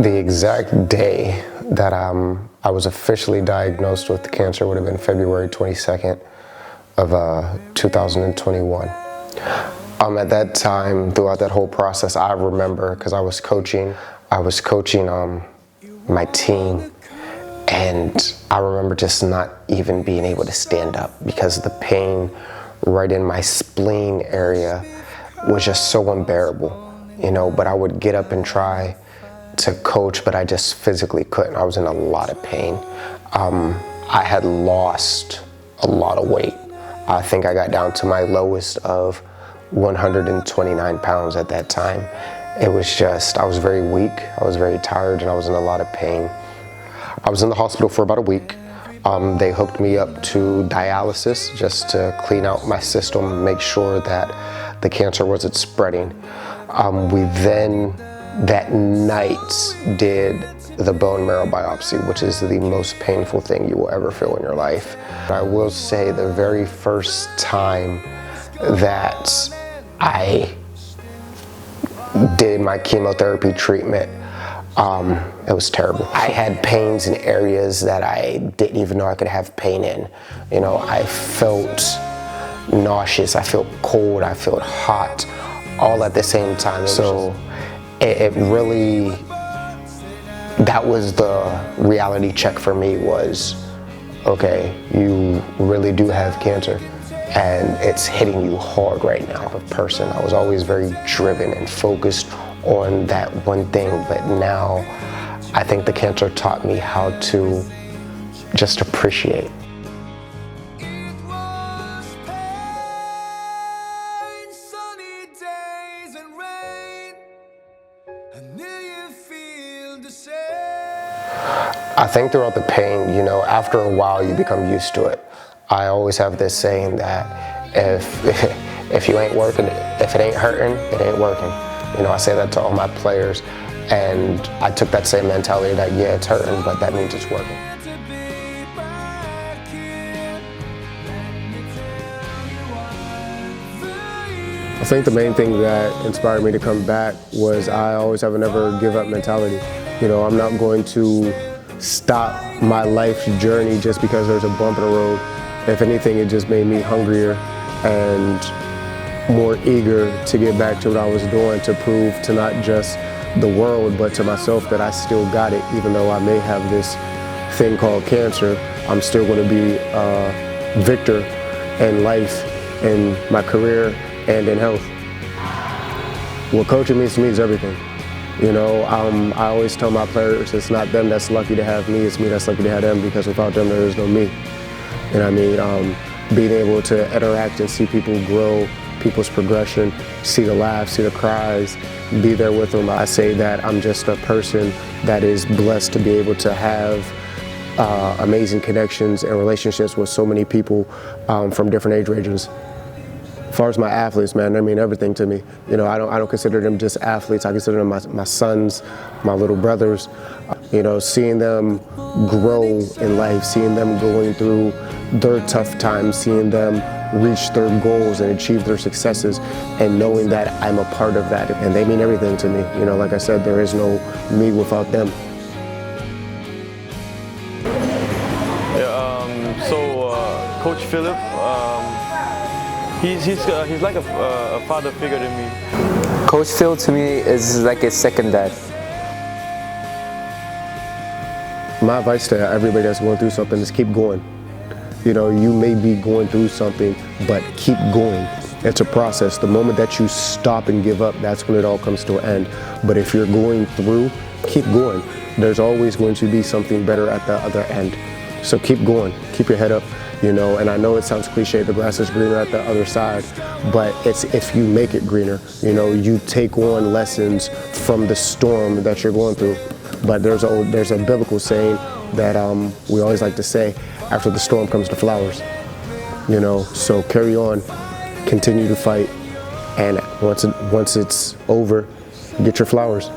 The exact day that I was officially diagnosed with cancer would have been February 22nd of 2021. At that time, throughout that whole process, I remember, because I was coaching my team, and I remember just not even being able to stand up because the pain right in my spleen area was just so unbearable, but I would get up and try to coach, but I just physically couldn't. I was in a lot of pain. I had lost a lot of weight. I think I got down to my lowest of 129 pounds at that time. It was just, I was very weak, I was very tired, and I was in a lot of pain. I was in the hospital for about a week. They hooked me up to dialysis just to clean out my system, make sure that the cancer wasn't spreading. We then, that night, did the bone marrow biopsy, which is the most painful thing you will ever feel in your life. I will say the very first time that I did my chemotherapy treatment, it was terrible. I had pains in areas that I didn't even know I could have pain in. I felt nauseous, I felt cold, I felt hot, all at the same time. So it really, that was the reality check for me, was, okay, you really do have cancer and it's hitting you hard right now. Of person, I was always very driven and focused on that one thing, but now I think the cancer taught me how to just appreciate. I think throughout the pain, after a while you become used to it. I always have this saying that if you ain't working, if it ain't hurting, it ain't working. I say that to all my players, and I took that same mentality that, yeah, it's hurting, but that means it's working. I think the main thing that inspired me to come back was I always have a never give up mentality. I'm not going to stop my life's journey just because there's a bump in the road. If anything, it just made me hungrier and more eager to get back to what I was doing, to prove to not just the world but to myself that I still got it. Even though I may have this thing called cancer, I'm still going to be a victor in life, in my career, and in health. What coaching means to me is everything. I always tell my players, it's not them that's lucky to have me, it's me that's lucky to have them, because without them there is no me. Being able to interact and see people grow, people's progression, see the laughs, see the cries, be there with them. I say that I'm just a person that is blessed to be able to have amazing connections and relationships with so many people from different age ranges. As far as my athletes, man, they mean everything to me. I don't consider them just athletes. I consider them my sons, my little brothers. Seeing them grow in life, seeing them going through their tough times, seeing them reach their goals and achieve their successes, and knowing that I'm a part of that. And they mean everything to me. Like I said, there is no me without them. Yeah, Coach Philip, he's like a father figure to me. Coach Phil to me is like a second dad. My advice to everybody that's going through something is keep going. You may be going through something, but keep going. It's a process. The moment that you stop and give up, that's when it all comes to an end. But if you're going through, keep going. There's always going to be something better at the other end. So keep going, keep your head up. And I know it sounds cliche, the grass is greener at the other side, but it's if you make it greener. You take on lessons from the storm that you're going through. But there's a biblical saying that we always like to say, after the storm comes the flowers. So carry on, continue to fight, and once it's over, get your flowers.